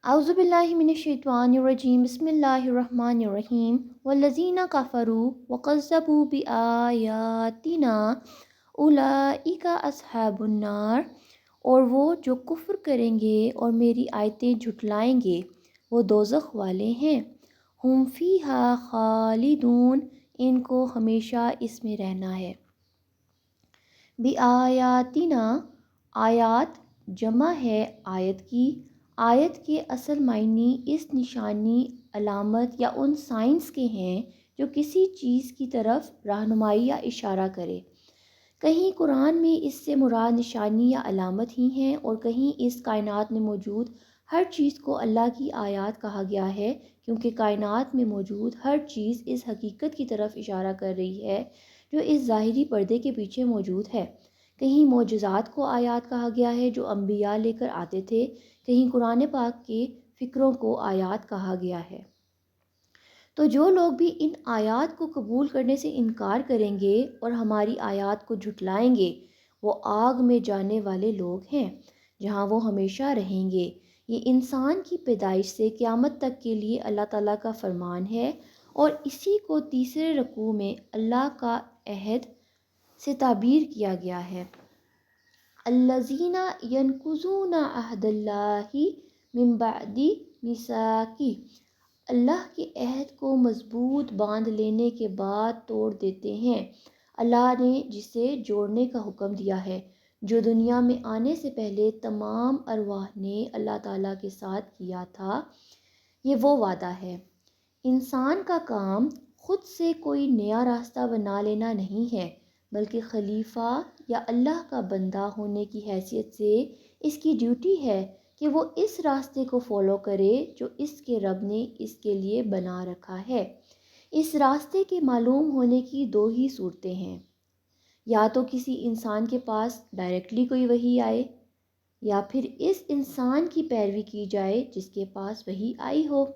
अऊज़ु बिल्लाहि मिनश्शैतानिर्रजीम बिस्मिल्लाहिर्रहमानिर्रहीम वल्लज़ीना कफ़रू वकज़्ज़बू बिआयातिना उलाइका अस्हाबुन नार। और वो जो कुफ्र करेंगे और मेरी आयतें झुटलाएंगे वो दोज़ख वाले हैं। हुम फ़ीहा खालिदून, इनको हमेशा इसमें रहना है। बिआयातिना, आयात जमा है आयत की। आयत के असल मायने इस निशानी, अलामत या उन साइंस के हैं जो किसी चीज़ की तरफ रहनुमाई या इशारा करे। कहीं कुरान में इससे मुराद निशानी या अलामत ही हैं और कहीं इस कायनात में मौजूद हर चीज़ को अल्लाह की आयत कहा गया है, क्योंकि कायनात में मौजूद हर चीज़ इस हकीकत की तरफ इशारा कर रही है जो इस ज़ाहिरी पर्दे के पीछे मौजूद है। कहीं मौजज़ात को आयत कहा गया है जो अम्बिया लेकर आते थे, कहीं कुरान पाक के फ़िक्रों को आयत कहा गया है। तो जो लोग भी इन आयात को कबूल करने से इनकार करेंगे और हमारी आयात को झुटलाएंगे वो आग में जाने वाले लोग हैं जहाँ वो हमेशा रहेंगे। ये इंसान की पैदाइश से क़यामत तक के लिए अल्लाह ताला का फरमान है और इसी को तीसरे रकू में अल्लाह का अहद से ताबीर किया गया है। अल्लज़ीना यनकुज़ूना अहदल्लाहि मिन बअदि मिसाकी, अल्लाह के अहद को मज़बूत बांध लेने के बाद तोड़ देते हैं। अल्लाह ने जिसे जोड़ने का हुक्म दिया है, जो दुनिया में आने से पहले तमाम अरवाह ने अल्लाह ताला के साथ किया था, ये वो वादा है। इंसान का काम ख़ुद से कोई नया रास्ता बना लेना नहीं है, बल्कि खलीफा या अल्लाह का बंदा होने की हैसियत से इसकी ड्यूटी है कि वो इस रास्ते को फॉलो करे जो इसके रब ने इसके लिए बना रखा है। इस रास्ते के मालूम होने की दो ही सूरतें हैं, या तो किसी इंसान के पास डायरेक्टली कोई वही आए, या फिर इस इंसान की पैरवी की जाए जिसके पास वही आई हो।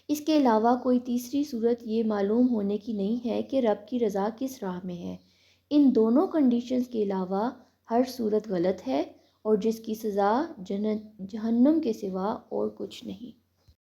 इसके अलावा कोई तीसरी सूरत ये मालूम होने की नहीं है कि रब की रज़ा किस राह में है। इन दोनों कंडीशंस के अलावा हर सूरत गलत है और जिसकी सज़ा जहन्नम के सिवा और कुछ नहीं।